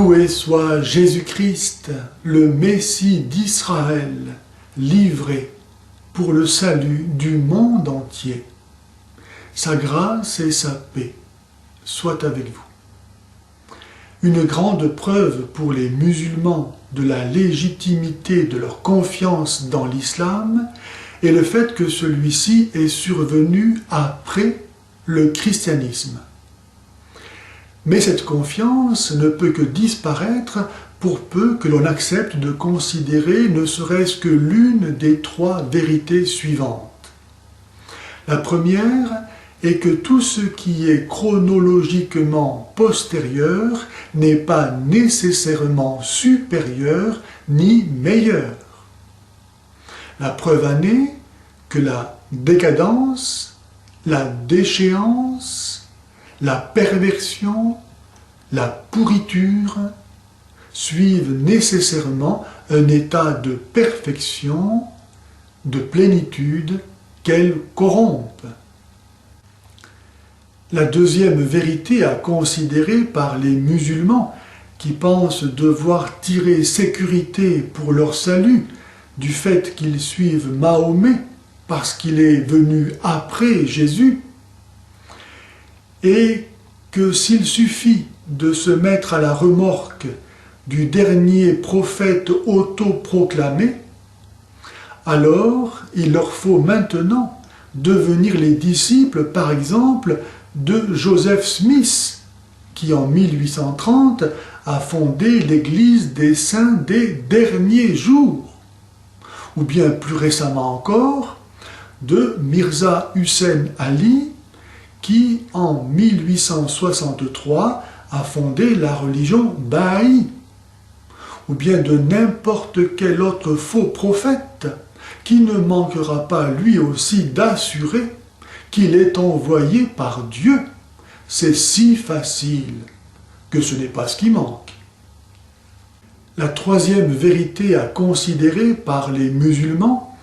Loué soit Jésus-Christ, le Messie d'Israël, livré pour le salut du monde entier. Sa grâce et sa paix soient avec vous. Une grande preuve pour les musulmans de la légitimité de leur confiance dans l'islam est le fait que celui-ci est survenu après le christianisme. Mais cette confiance ne peut que disparaître pour peu que l'on accepte de considérer ne serait-ce que l'une des trois vérités suivantes. La première est que tout ce qui est chronologiquement postérieur n'est pas nécessairement supérieur ni meilleur. La preuve en est que la décadence, la déchéance, la perversion, la pourriture suivent nécessairement un état de perfection, de plénitude qu'elles corrompent. La deuxième vérité à considérer par les musulmans qui pensent devoir tirer sécurité pour leur salut du fait qu'ils suivent Mahomet parce qu'il est venu après Jésus, et que s'il suffit de se mettre à la remorque du dernier prophète autoproclamé, alors il leur faut maintenant devenir les disciples, par exemple, de Joseph Smith, qui en 1830 a fondé l'Église des Saints des Derniers Jours, ou bien plus récemment encore, de Mirza Hussein Ali, qui en 1863 a fondé la religion Baha'i, ou bien de n'importe quel autre faux prophète qui ne manquera pas lui aussi d'assurer qu'il est envoyé par Dieu. C'est si facile que ce n'est pas ce qui manque. La troisième vérité à considérer par les musulmans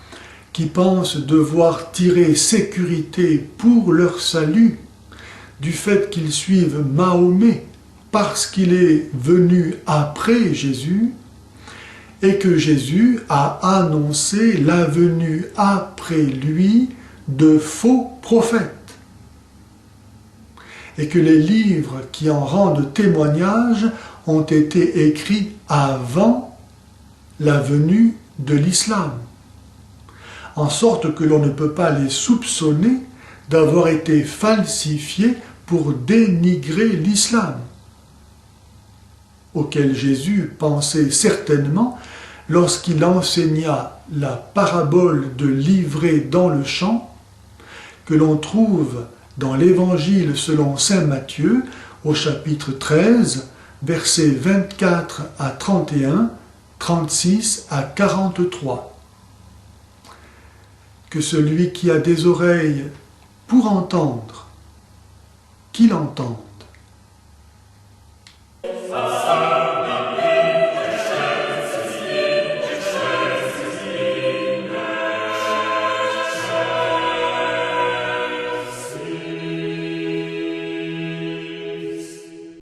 qui pensent devoir tirer sécurité pour leur salut du fait qu'ils suivent Mahomet parce qu'il est venu après Jésus et que Jésus a annoncé la venue après lui de faux prophètes et que les livres qui en rendent témoignage ont été écrits avant la venue de l'islam, en sorte que l'on ne peut pas les soupçonner d'avoir été falsifiés pour dénigrer l'islam, auquel Jésus pensait certainement lorsqu'il enseigna la parabole de l'ivraie dans le champ, que l'on trouve dans l'Évangile selon saint Matthieu, au chapitre 13, versets 24 à 31, 36 à 43. Que celui qui a des oreilles pour entendre, qu'il entende.